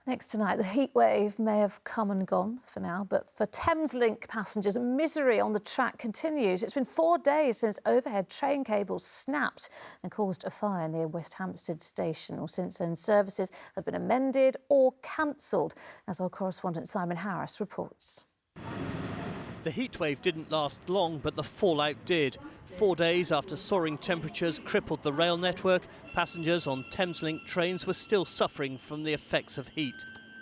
Next tonight, the heat wave may have come and gone for now, but for Thameslink passengers, misery on the track continues. It's been 4 days since overhead train cables snapped and caused a fire near West Hampstead station. Well, since then, services have been amended or cancelled, as our correspondent Simon Harris reports. The heatwave didn't last long, but the fallout did. 4 days after soaring temperatures crippled the rail network, passengers on Thameslink trains were still suffering from the effects of heat.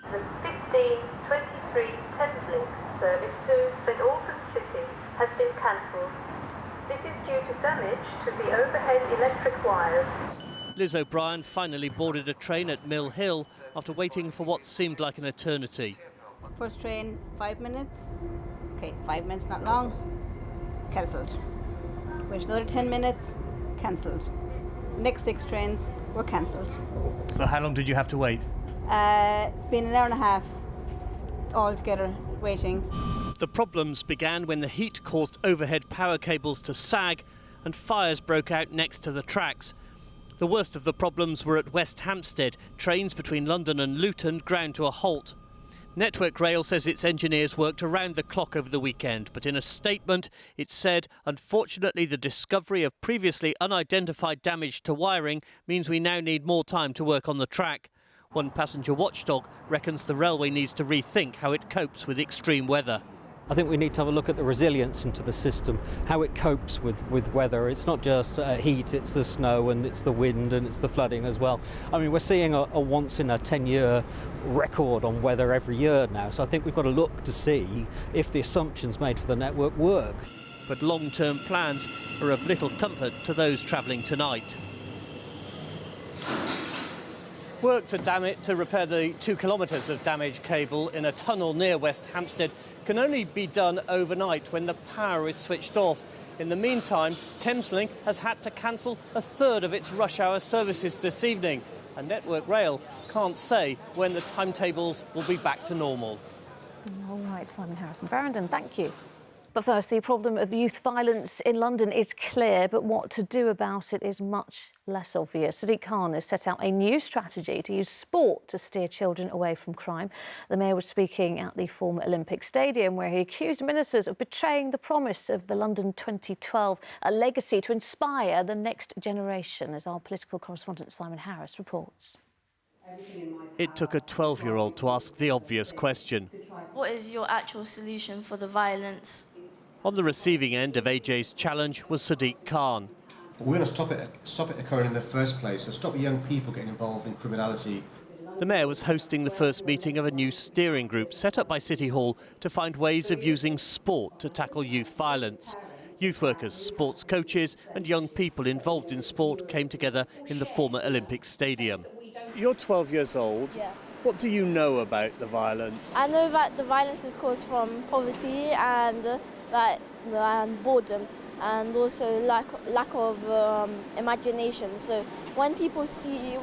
The 1523 Thameslink service to St Albans City has been cancelled. This is due to damage to the overhead electric wires. Liz O'Brien finally boarded a train at Mill Hill after waiting for what seemed like an eternity. First train, 5 minutes. Okay, it's 5 minutes, not long. Cancelled. Wait another 10 minutes. Cancelled. The next 6 trains were cancelled. So how long did you have to wait? It's been an hour and a half altogether waiting. The problems began when the heat caused overhead power cables to sag and fires broke out next to the tracks. The worst of the problems were at West Hampstead. Trains between London and Luton ground to a halt. Network Rail says its engineers worked around the clock over the weekend, but in a statement it said, unfortunately, the discovery of previously unidentified damage to wiring means we now need more time to work on the track. One passenger watchdog reckons the railway needs to rethink how it copes with extreme weather. I think we need to have a look at the resilience into the system, how it copes with weather. It's not just heat, it's the snow and it's the wind and it's the flooding as well. I mean, we're seeing a once in a 10-year record on weather every year now, so I think we've got to look to see if the assumptions made for the network work. But long-term plans are of little comfort to those travelling tonight. Work to repair the 2 kilometres of damaged cable in a tunnel near West Hampstead can only be done overnight when the power is switched off. In the meantime, Thameslink has had to cancel a third of its rush hour services this evening, and Network Rail can't say when the timetables will be back to normal. All right, Simon Harris and Farringdon, thank you. But first, the problem of youth violence in London is clear, but what to do about it is much less obvious. Sadiq Khan has set out a new strategy to use sport to steer children away from crime. The Mayor was speaking at the former Olympic Stadium, where he accused ministers of betraying the promise of the London 2012, a legacy to inspire the next generation, as our political correspondent Simon Harris reports. It took a 12-year-old to ask the obvious question. What is your actual solution for the violence? On the receiving end of AJ's challenge was Sadiq Khan. We're going to stop it occurring in the first place, so stop young people getting involved in criminality. The Mayor was hosting the first meeting of a new steering group set up by City Hall to find ways of using sport to tackle youth violence. Youth workers, sports coaches and young people involved in sport came together in the former Olympic Stadium. You're 12 years old. Yeah. What do you know about the violence? I know that the violence is caused from poverty and boredom, and also lack of imagination. So when people see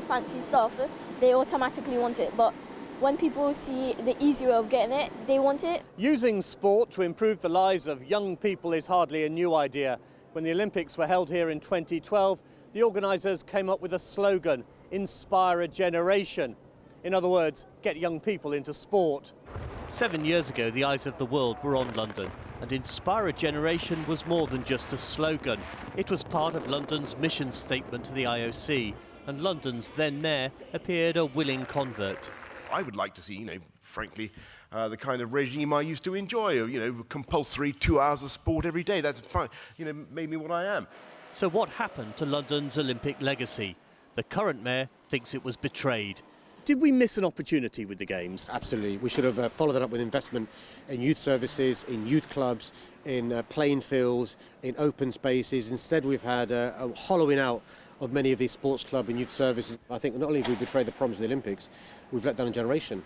fancy stuff, they automatically want it. But when people see the easy way of getting it, they want it. Using sport to improve the lives of young people is hardly a new idea. When the Olympics were held here in 2012, the organisers came up with a slogan: inspire a generation. In other words, get young people into sport. 7 years ago, the eyes of the world were on London, and Inspire a Generation was more than just a slogan. It was part of London's mission statement to the IOC, and London's then mayor appeared a willing convert. I would like to see, frankly, the kind of regime I used to enjoy, compulsory 2 hours of sport every day. That's fine, made me what I am. So what happened to London's Olympic legacy? The current mayor thinks it was betrayed. Did we miss an opportunity with the Games? Absolutely. We should have followed that up with investment in youth services, in youth clubs, in playing fields, in open spaces. Instead, we've had a hollowing out of many of these sports club and youth services. I think not only have we betrayed the promise of the Olympics, we've let down a generation.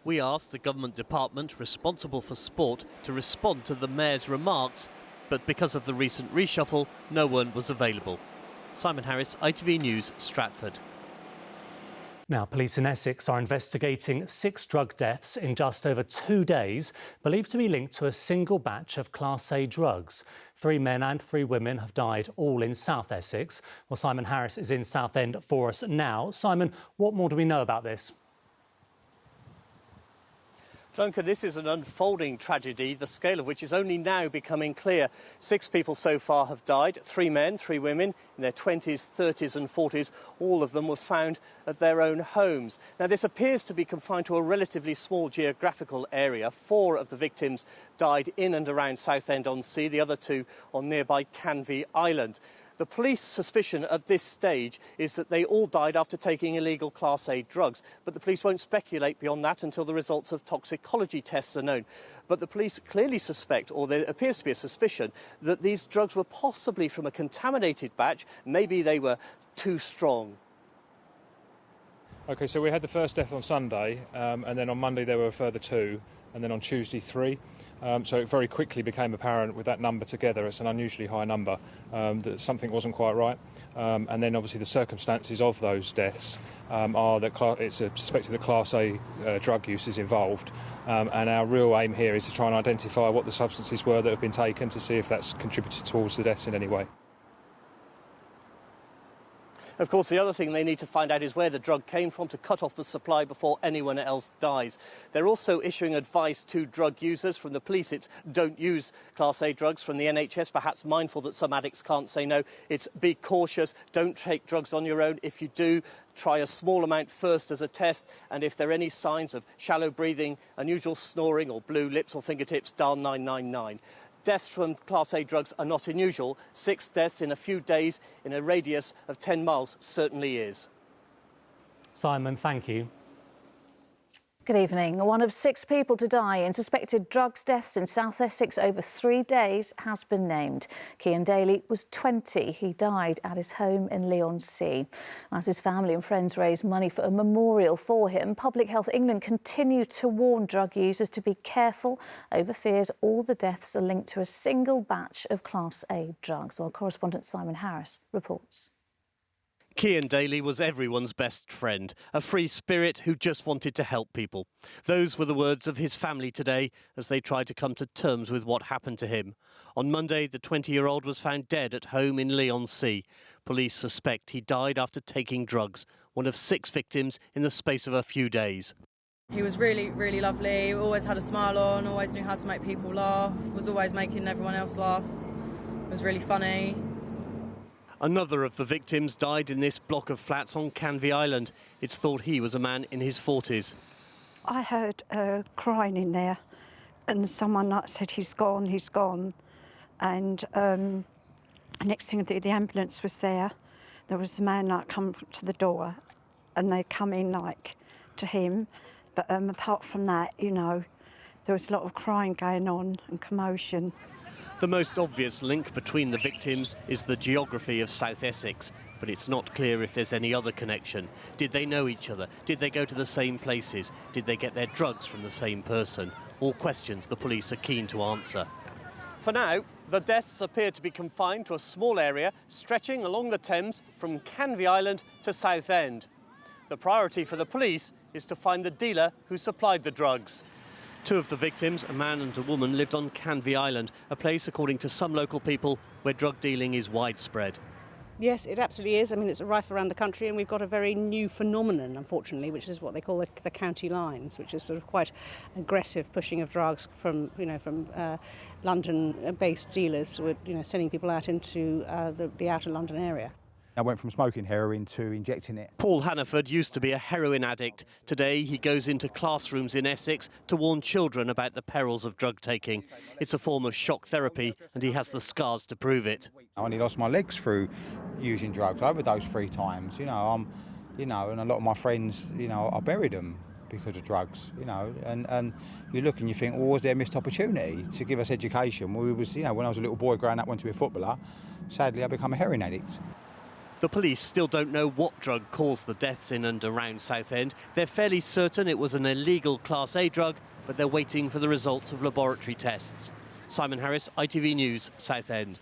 We asked the government department responsible for sport to respond to the mayor's remarks, but because of the recent reshuffle, no one was available. Simon Harris, ITV News, Stratford. Now, police in Essex are investigating 6 drug deaths in just over 2 days, believed to be linked to a single batch of Class A drugs. 3 men and 3 women have died, all in South Essex. Well, Simon Harris is in Southend for us now. Simon, what more do we know about this? Duncan, this is an unfolding tragedy, the scale of which is only now becoming clear. 6 people so far have died, 3 men, 3 women in their 20s, 30s and 40s. All of them were found at their own homes. Now, this appears to be confined to a relatively small geographical area. 4 of the victims died in and around Southend-on-Sea, the other 2 on nearby Canvey Island. The police suspicion at this stage is that they all died after taking illegal Class A drugs, but the police won't speculate beyond that until the results of toxicology tests are known. But the police clearly suspect, or there appears to be a suspicion, that these drugs were possibly from a contaminated batch. Maybe they were too strong. OK, so we had the first death on Sunday, and then on Monday there were a further 2, and then on Tuesday 3. So it very quickly became apparent with that number together, it's an unusually high number, that something wasn't quite right. And then obviously the circumstances of those deaths are that it's suspected that Class A drug use is involved. And our real aim here is to try and identify what the substances were that have been taken to see if that's contributed towards the deaths in any way. Of course, the other thing they need to find out is where the drug came from to cut off the supply before anyone else dies. They're also issuing advice to drug users. From the police, it's don't use Class A drugs. From the NHS, perhaps mindful that some addicts can't say no, it's be cautious, don't take drugs on your own. If you do, try a small amount first as a test, and if there are any signs of shallow breathing, unusual snoring or blue lips or fingertips, dial 999. Deaths from Class A drugs are not unusual. 6 deaths in a few days in a radius of 10 miles certainly is. Simon, thank you. Good evening. One of 6 people to die in suspected drugs deaths in South Essex over 3 days has been named. Cian Daly was 20. He died at his home in Leigh-on-Sea. As his family and friends raised money for a memorial for him, Public Health England continue to warn drug users to be careful over fears all the deaths are linked to a single batch of Class A drugs. Well, correspondent Simon Harris reports. Cian Daly was everyone's best friend, a free spirit who just wanted to help people. Those were the words of his family today as they tried to come to terms with what happened to him. On Monday, the 20-year-old was found dead at home in Leigh-on-Sea. Police suspect he died after taking drugs, one of 6 victims in the space of a few days. He was really, really lovely, always had a smile on, always knew how to make people laugh, was always making everyone else laugh. It was really funny. Another of the victims died in this block of flats on Canvey Island. It's thought he was a man in his 40s. I heard crying in there, and someone said, he's gone. And the next thing, the ambulance was there. There was a man come to the door, and they come in to him. But apart from that, there was a lot of crying going on and commotion. The most obvious link between the victims is the geography of South Essex, but it's not clear if there's any other connection. Did they know each other? Did they go to the same places? Did they get their drugs from the same person? All questions the police are keen to answer. For now, the deaths appear to be confined to a small area stretching along the Thames from Canvey Island to Southend. The priority for the police is to find the dealer who supplied the drugs. 2 of the victims, a man and a woman, lived on Canvey Island, a place, according to some local people, where drug dealing is widespread. Yes, it absolutely is. I mean, it's rife around the country, and we've got a very new phenomenon, unfortunately, which is what they call the county lines, which is sort of quite aggressive pushing of drugs from London-based dealers, with sending people out into the outer London area. I went from smoking heroin to injecting it. Paul Hannaford used to be a heroin addict. Today he goes into classrooms in Essex to warn children about the perils of drug taking. It's a form of shock therapy, and he has the scars to prove it. I only lost my legs through using drugs. I overdosed 3 times. And a lot of my friends, I buried them because of drugs. And you look and you think, well, was there a missed opportunity to give us education? Well, when I was a little boy growing up, wanted to be a footballer. Sadly, I became a heroin addict. The police still don't know what drug caused the deaths in and around Southend. They're fairly certain it was an illegal Class A drug, but they're waiting for the results of laboratory tests. Simon Harris, ITV News, Southend.